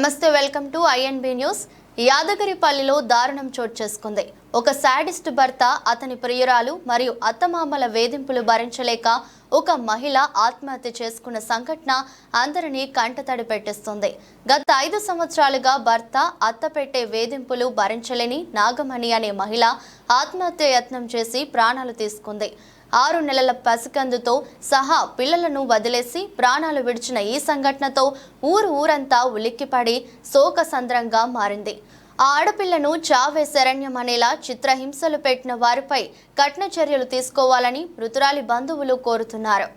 నమస్తే, welcome to INB news. యాదగిరిపల్లిలో దారుణం చోటు చేసుకుంది. ఒక సాడిస్ట్ భర్త, అతని ప్రియురాలు మరియు అత్తమామల వేధింపులు భరించలేక ఒక మహిళ ఆత్మహత్య చేసుకున్న సంఘటన అందరినీ కంటతడి పెట్టిస్తుంది. గత 5 సంవత్సరాలుగా భర్త, అత్త పెట్టే వేధింపులు భరించలేని నాగమణి అనే మహిళ ఆత్మహత్య యత్నం చేసి ప్రాణాలు తీసుకుంది. 6 నెలల పసికందుతో సహా పిల్లలను వదిలేసి ప్రాణాలు విడిచిన ఈ సంఘటనతో ఊరంతా ఉలిక్కిపడి శోకసంద్రంగా మారింది. ఆ ఆడపిల్లను చావే శరణ్యం అనేలా చిత్రహింసలు పెట్టిన వారిపై కఠిన చర్యలు తీసుకోవాలని మృతురాలి బంధువులు కోరుతున్నారు.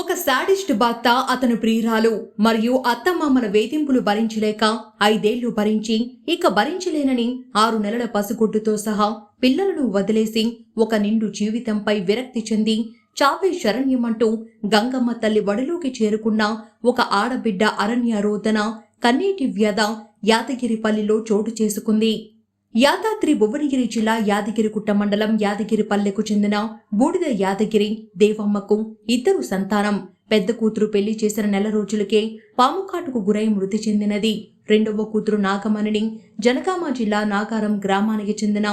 ఒక సాడిస్ట్ భర్త, అతను ప్రియురాలు మరియు అత్తమామల వేధింపులు భరించలేక 5 ఏళ్లు భరించి ఇక భరించలేనని 6 నెలల పసిగుడ్డుతో సహా పిల్లలను వదిలేసి ఒక నిండు జీవితంపై విరక్తి చెంది చావే శరణ్యమంటూ గంగమ్మ తల్లి వడిలోకి చేరుకున్న ఒక ఆడబిడ్డ అరణ్య రోదన, కన్నీటి వ్యధ యాదగిరిపల్లిలో చోటు చేసుకుంది. యాదాద్రి భువనగిరి జిల్లా యాదగిరిగుట్ట మండలం యాదగిరిపల్లెకు చెందిన బూడిద యాదగిరి దేవమ్మకు 2 సంతానం. పెద్ద కూతురు పెళ్లి చేసిన నెల రోజులకే పాముకాటుకు గురై మృతి చెందినది. రెండవ కూతురు నాగమణిని జనగామ జిల్లా నాగారం గ్రామానికి చెందిన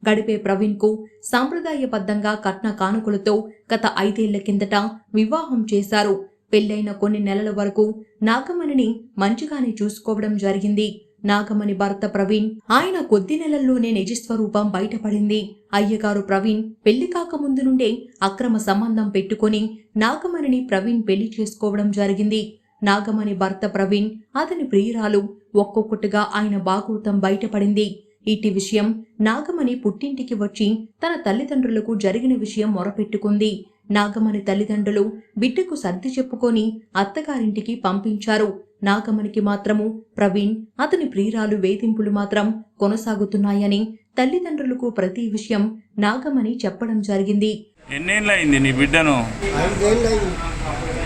గడిపే ప్రవీణ్ కు సాంప్రదాయబద్ధంగా కట్న కానుకలతో గత 5 ఏళ్ల కిందట వివాహం చేశారు. పెళ్లైన కొన్ని నెలల వరకు నాగమణిని మంచిగానే చూసుకోవడం జరిగింది. నాగమణి భర్త ప్రవీణ్, ఆయన కొద్ది నెలల్లోనే నిజస్వరూపం బయటపడింది. అయ్యగారు ప్రవీణ్ పెళ్లి కాకముందు నుండే అక్రమ సంబంధం పెట్టుకుని నాగమణిని ప్రవీణ్ పెళ్లి చేసుకోవడం జరిగింది. నాగమణి భర్త ప్రవీణ్, అతని ప్రియురాలు ఒక్కొక్కటిగా ఆయన బాగోతం బయటపడింది. ఇట్టి విషయం నాగమణి పుట్టింటికి వచ్చి తన తల్లిదండ్రులకు జరిగిన విషయం మొరపెట్టుకుంది. నాగమణి తల్లిదండ్రులు బిడ్డకు సర్ది చెప్పుకొని అత్తగారింటికి పంపించారు. నాగమణికి మాత్రము ప్రవీణ్, అతని ప్రియురాలు వేధింపులు మాత్రం కొనసాగుతున్నాయని తల్లిదండ్రులకు ప్రతి విషయం నాగమణి చెప్పడం జరిగింది. ఎన్నేళ్ళయింది నీ బిడ్డను?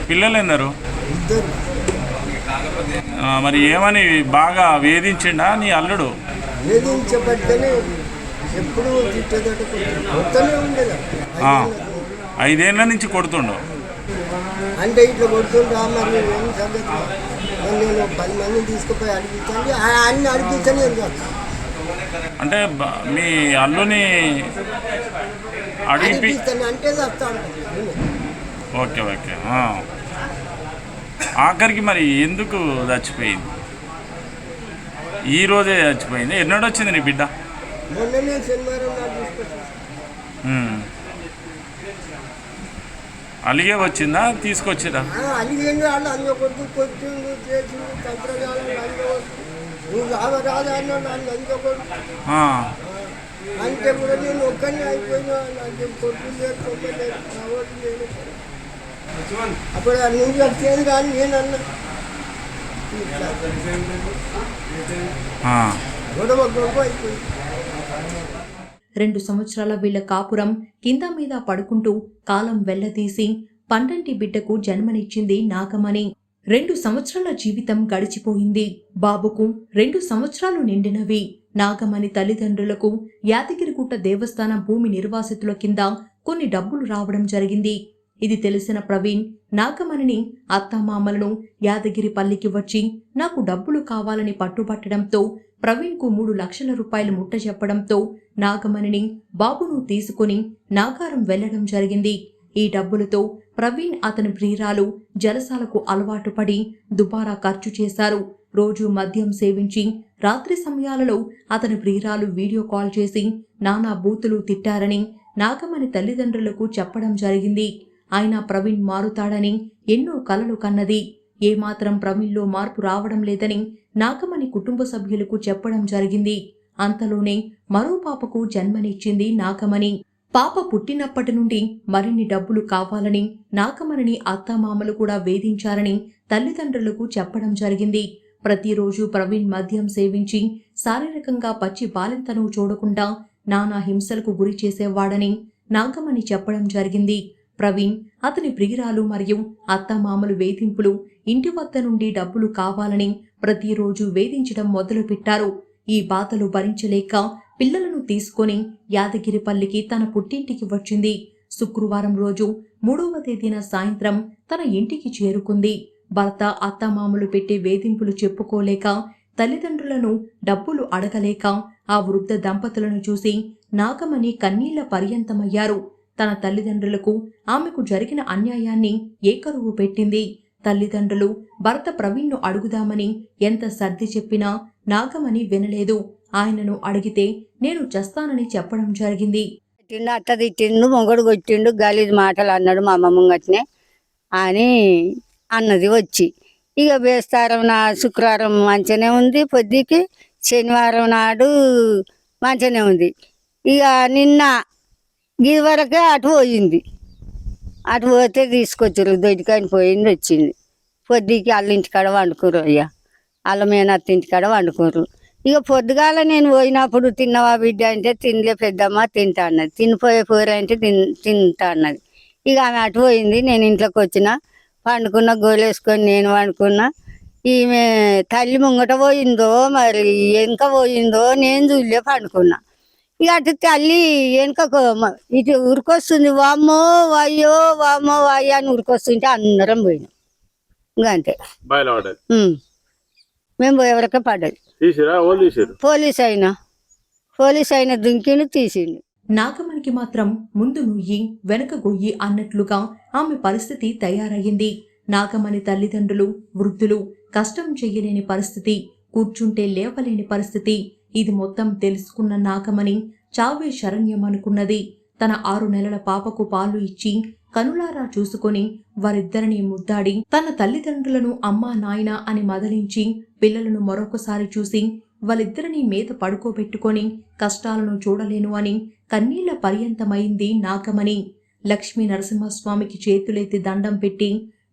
పిల్లలు ఎందరు? మరి ఏమని బాగా వేధించిండా నీ అల్లుడు? వేధించబడితేనే ఎప్పుడు 5 ఏళ్ల నుంచి కొడుతుండు అంటే ఇట్లా కొడుతుండ్రా. మరి ఏం సంగతి? నేను 10 మందిని తీసుకుపోయి అడిగించండి, అన్ని అడిగించని అంటే మీ అల్లుని అడిగిస్తాను అంటే చెప్తాను. Okay okay. ఆఖరికి మరి ఎందుకు చచ్చిపోయింది? ఈ రోజే చచ్చిపోయింది. ఎన్నడూ వచ్చింది నీ బిడ్డ? మొన్ననే శనివారం నాడు తీసుకొచ్చి. అలిగే వచ్చిందా, తీసుకొచ్చిరా? అలిగేండి, వాళ్ళు అందులో కొద్ది కొట్టిండు, చేసిండు, తంత్రజాలం నువ్వు రావరాదా అన్నాడు. వాళ్ళు అందులో కొడు అంటే కూడా నేను ఒక్కనే అయిపోయినా, నాకు కొట్టు లేదు, కొమ్మలేదు, రావడం లేదు. అప్పుడు నువ్వు వచ్చేది కానీ నేనన్నా గొడవ గొడవ అయిపోయింది. 2 సంవత్సరాల వీళ్ల కాపురం కింద మీద పడుకుంటూ కాలం వెళ్లదీసి పండంటి బిడ్డకు జన్మనిచ్చింది నాగమణి. 2 సంవత్సరాల జీవితం గడిచిపోయింది. బాబుకు 2 సంవత్సరాలు నిండినవి. నాగమణి తల్లిదండ్రులకు యాదగిరిగుట్ట దేవస్థానం భూమి నిర్వాసితుల కింద కొన్ని డబ్బులు రావడం జరిగింది. ఇది తెలిసిన ప్రవీణ్ నాగమణిని, అత్తమామలను యాదగిరిపల్లికి వచ్చి నాకు డబ్బులు కావాలని పట్టుబట్టడంతో ప్రవీణ్ కు 3 లక్షల రూపాయలు ముట్ట చెప్పడంతో నాగమణిని, బాబును తీసుకుని నాగారం వెళ్లడం జరిగింది. ఈ డబ్బులతో ప్రవీణ్, అతని ప్రియురాలు జలసాలకు అలవాటు పడి దుబారా ఖర్చు చేశారు. రోజు మద్యం సేవించి రాత్రి సమయాలలో అతని ప్రియురాలు వీడియో కాల్ చేసి నానా బూతులు తిట్టారని నాగమణి తల్లిదండ్రులకు చెప్పడం జరిగింది. అయినా ప్రవీణ్ మారుతాడని ఎన్నో కలలు కన్నది. ఏమాత్రం ప్రవీణ్లో మార్పు రావడం లేదని నాగమణి కుటుంబ సభ్యులకు చెప్పడం జరిగింది. అంతలోనే మరో పాపకు జన్మనిచ్చింది నాగమణి. పాప పుట్టినప్పటి నుండి మరిన్ని డబ్బులు కావాలని నాగమణిని అత్తమామలు కూడా వేధించారని తల్లిదండ్రులకు చెప్పడం జరిగింది. ప్రతిరోజు ప్రవీణ్ మద్యం సేవించి శారీరకంగా పచ్చి బాలింతను చూడకుండా నానా హింసలకు గురి చేసేవాడని నాగమణి చెప్పడం జరిగింది. ప్రవీణ్, అతని ప్రియురాలు మరియు అత్తమామలు వేధింపులు, ఇంటి వద్ద నుండి డబ్బులు కావాలని ప్రతిరోజు వేధించడం మొదలుపెట్టారు. ఈ బాధలు భరించలేక పిల్లలను తీసుకొని యాదగిరిపల్లికి తన పుట్టింటికి వచ్చింది. శుక్రవారం రోజు 3వ తేదీన సాయంత్రం తన ఇంటికి చేరుకుంది. భర్త అత్తమామలు పెట్టే వేధింపులు చెప్పుకోలేక, తల్లిదండ్రులను డబ్బులు అడగలేక ఆ వృద్ధ దంపతులను చూసి నాగమణి కన్నీళ్ల పర్యంతమయ్యారు. తన తల్లిదండ్రులకు ఆమెకు జరిగిన అన్యాయాన్ని ఏకరువు పెట్టింది. తల్లిదండ్రులు భర్త ప్రవీణ్ను అడుగుదామని ఎంత సర్ది చెప్పినా నాగమణి వినలేదు. ఆయనను అడిగితే నేను చస్తానని చెప్పడం జరిగింది. అత్త తిట్టిండు, మొగడు కొట్టిండు, గలీజ్ మాటలు అన్నాడు మా అమ్మ ముంగట్నే అని అన్నది వచ్చి. ఇక బేస్తారం శుక్రవారం మంచిగానే ఉంది, పొద్దుకి శనివారం నాడు మంచిగానే ఉంది. ఇక నిన్న ఇది వరకే అటు పోయింది. అటు పోతే తీసుకొచ్చారు, దొడ్డికాయని పోయింది వచ్చింది. పొద్దుకి వాళ్ళ ఇంటికాడ వండుకోరు, అయ్యా వాళ్ళ మేనత్త ఇంటికాడ వండుకోరు. ఇక పొద్దుగాల నేను పోయినప్పుడు తిన్నవా బిడ్డ అంటే తినలే పెద్దమ్మ తింటా అన్నది. తినిపోయే పోరు అంటే తింటా అన్నది. ఇక ఆమె అటు పోయింది, నేను ఇంట్లోకి వచ్చిన పండుకున్న, గోలేసుకొని నేను వండుకున్నా. ఈమె తల్లి ముంగట పోయిందో మరి వెనక పోయిందో నేను చూడలే, పండుకున్నా. ఇక అటు తల్లి వెనక ఇటు ఉరికొస్తుంది, వామ్మో వాయ్యో వామ్మో వాయ్యో అని ఉరికొస్తుంటే అందరం పోయినాం. ఇంకా అంతే, మేము పోయేవరకే పడ్డది. పోలీస్ అయినా దుంకిని తీసిండు. నాగమణికి మాత్రం ముందు నుయ్యి వెనక గొయ్యి అన్నట్లుగా ఆమె పరిస్థితి తయారయ్యింది. నాగమణి తల్లిదండ్రులు వృద్ధులు, కష్టం చెయ్యలేని పరిస్థితి, కూర్చుంటే లేవలేని పరిస్థితి. ఇది మొత్తం తెలుసుకున్న నాగమణి చావే శరణ్యం అనుకున్నది. తన 6 నెలల పాపకు పాలు ఇచ్చి కనులారా చూసుకొని వారిద్దరిని ముద్దాడి తన తల్లిదండ్రులను అమ్మా నాయనా అని మదలించి పిల్లలను మరొకసారి చూసి వాళ్ళిద్దరినీ మీద పడుకోబెట్టుకొని కష్టాలను చూడలేను అని కన్నీళ్ల పర్యంతమైంది నాగమణి. లక్ష్మీ నరసింహస్వామికి చేతులెత్తి దండం పెట్టి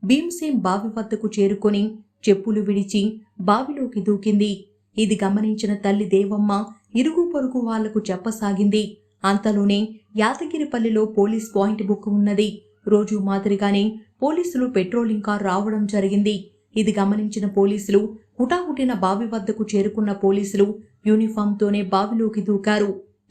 భీంసేం బావి వద్దకు చేరుకొని చెప్పులు విడిచి బావిలోకి దూకింది. ఇది గమనించిన తల్లి దేవమ్మ ఇరుగు పొరుగు వాళ్లకు చెప్పసాగింది. అంతలోనే యాదగిరిపల్లిలో పోలీస్ పాయింట్ బుక్ ఉన్నది. రోజు మాదిరిగానే పోలీసులు పెట్రోలింగ్ కార్ రావడం జరిగింది. ఇది గమనించిన పోలీసులు హుటాహుటిన బావి వద్దకు చేరుకున్న పోలీసులు యూనిఫామ్తోనే బావిలోకి దూకారు.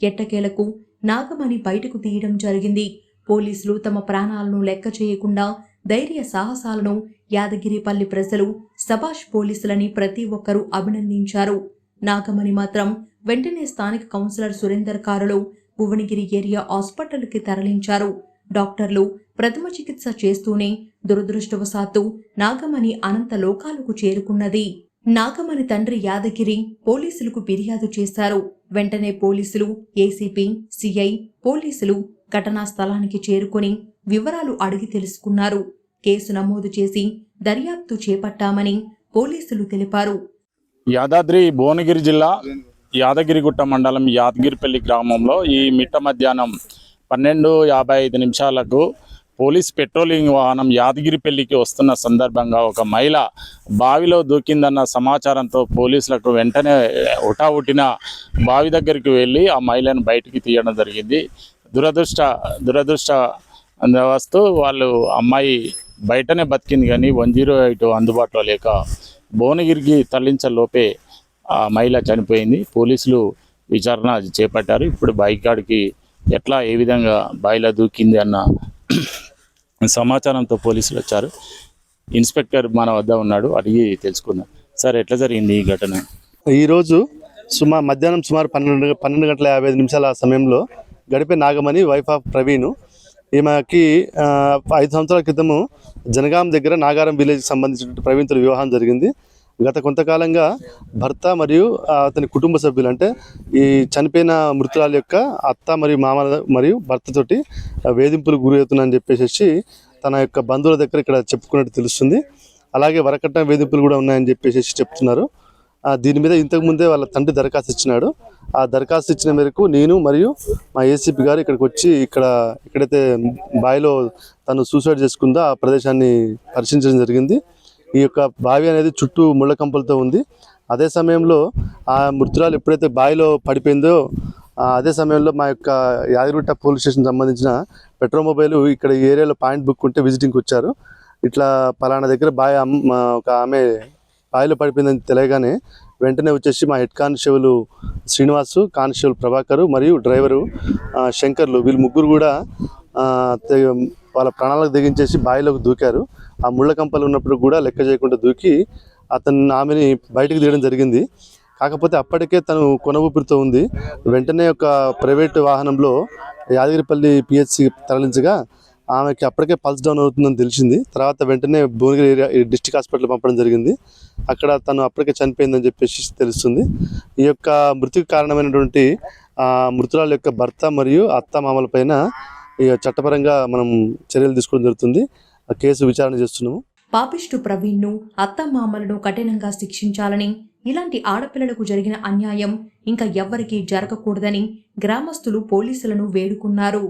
ఎట్టకేలకు నాగమణి బయటకు తీయడం జరిగింది. పోలీసులు తమ ప్రాణాలను లెక్క చేయకుండా ధైర్య సాహసాలను యాదగిరిపల్లి ప్రజలు సబాష్ పోలీసులని ప్రతి ఒక్కరూ అభినందించారు. నాగమణి మాత్రం వెంటనే స్థానిక కౌన్సిలర్ సురేందర్ కారులో భువనగిరి ఏరియా హాస్పిటల్కి తరలించారు. డాక్టర్లు ప్రథమ చికిత్స చేస్తూనే దురదృష్టవశాత్తు నాగమణి అనంత లోకాలకు చేరుకున్నది. నాగమణి తండ్రి యాదగిరి పోలీసులకు ఫిర్యాదు చేశారు. వెంటనే పోలీసులు, ఏసీపీ, సిఐ, పోలీసులు ఘటనా స్థలానికి చేరుకొని వివరాలు అడిగి తెలుసుకున్నారు. కేసు నమోదు చేసి దర్యాప్తు చేపట్టామని పోలీసులు తెలిపారు. యాదాద్రి భువనగిరి జిల్లా యాదగిరిగుట్ట మండలం యాదగిరిపల్లి గ్రామంలో ఈ మిట్ట మధ్యాహ్నం 12:55 పోలీస్ పెట్రోలింగ్ వాహనం యాదగిరిపల్లికి వస్తున్న సందర్భంగా ఒక మహిళ బావిలో దూకిందన్న సమాచారంతో పోలీసులకు వెంటనే హుటాహుటిన బావి దగ్గరికి వెళ్ళి ఆ మహిళను బయటికి తీయడం జరిగింది. దురదృష్టవస్తు వాళ్ళు అమ్మాయి బయటనే బతికింది, కానీ 108 అందుబాటులో లేక భువనగిరికి తరలించలోపే ఆ మహిళ చనిపోయింది. పోలీసులు విచారణ చేపట్టారు. ఇప్పుడు బైక్ కాడికి ఎట్లా ఏ విధంగా బావిలో దూకింది అన్న సమాచారంతో పోలీసులు వచ్చారు. ఇన్స్పెక్టర్ మన వద్ద ఉన్నాడు, అడిగి తెలుసుకుందాం. సార్, ఎట్లా జరిగింది ఈ ఘటన? ఈరోజు మధ్యాహ్నం సుమారు 12:55 సమయంలో గడిపే నాగమణి వైఫ్ ఆఫ్ ప్రవీణ్, ఈమెకి 5 సంవత్సరాల క్రితము జనగాం దగ్గర నాగారం విలేజ్కి సంబంధించిన ప్రవీణ్తో వివాహం జరిగింది. గత కొంతకాలంగా భర్త మరియు అతని కుటుంబ సభ్యులు, అంటే ఈ చనిపోయిన మృతురాల యొక్క అత్త మరియు మామ మరియు భర్తతోటి వేధింపులు గురి అవుతున్నాయని చెప్పేసి తన యొక్క బంధువుల దగ్గర ఇక్కడ చెప్పుకున్నట్టు తెలుస్తుంది. అలాగే వరకట్న వేధింపులు కూడా ఉన్నాయని చెప్పేసి చెప్తున్నారు. దీని మీద ఇంతకుముందే వాళ్ళ తండ్రి దరఖాస్తు ఇచ్చినాడు. ఆ దరఖాస్తు ఇచ్చిన మేరకు నేను మరియు మా ఏసీపీ గారు ఇక్కడికి వచ్చి ఎక్కడైతే బావిలో తను సూసైడ్ చేసుకుందో ఆ ప్రదేశాన్ని పరిశీలించడం జరిగింది. ఈ యొక్క బావి అనేది చుట్టూ ముళ్ళ కంపలతో ఉంది. అదే సమయంలో ఆ మృతురాలు ఎప్పుడైతే బావిలో పడిపోయిందో అదే సమయంలో మా యొక్క యాదగిరిగుట్ట పోలీస్ స్టేషన్ సంబంధించిన పెట్రోల్ మొబైల్ ఇక్కడ ఈ ఏరియాలో పాయింట్ బుక్ ఉంటే విజిటింగ్కి వచ్చారు. ఇట్లా పలానా దగ్గర ఒక ఆమె బావిలో పడిపోయిందని తెలియగానే వెంటనే వచ్చేసి మా head constable Srinivasu, constable Prabhakar మరియు డ్రైవరు శంకర్లు, వీళ్ళు ముగ్గురు కూడా వాళ్ళ ప్రాణాలకు తెగించేసి బావిలోకి దూకారు. ఆ ముళ్ళ కంపలు ఉన్నప్పుడు కూడా లెక్క చేయకుండా దూకి ఆమెని బయటకు తీయడం జరిగింది. కాకపోతే అప్పటికే తను కొన ఊపిరితో ఉంది. వెంటనే ఒక ప్రైవేటు వాహనంలో యాదగిరిపల్లి పిహెచ్సి తరలించగా ఆమెకి అప్పటికే పల్స్ డౌన్ అవుతుందని తెలిసింది. తర్వాత వెంటనే భువనగిరి డిస్ట్రిక్ట్ హాస్పిటల్ పంపడం జరిగింది. అక్కడ తను అప్పటికే చనిపోయిందని చెప్పేసి తెలుస్తుంది. ఈ యొక్క మృతికి కారణమైనటువంటి మృతురాల యొక్క భర్త మరియు అత్త మామల పైన చట్టపరంగా మనం చర్యలు తీసుకోవడం జరుగుతుంది. ఆ కేసు విచారణ చేస్తున్నాము. పాపిస్టు ప్రవీణ్ను, అత్తమామలను కఠినంగా శిక్షించాలని, ఇలాంటి ఆడపిల్లలకు జరిగిన అన్యాయం ఇంకా ఎవ్వరికీ జరగకూడదని గ్రామస్తులు పోలీసులను వేడుకున్నారు.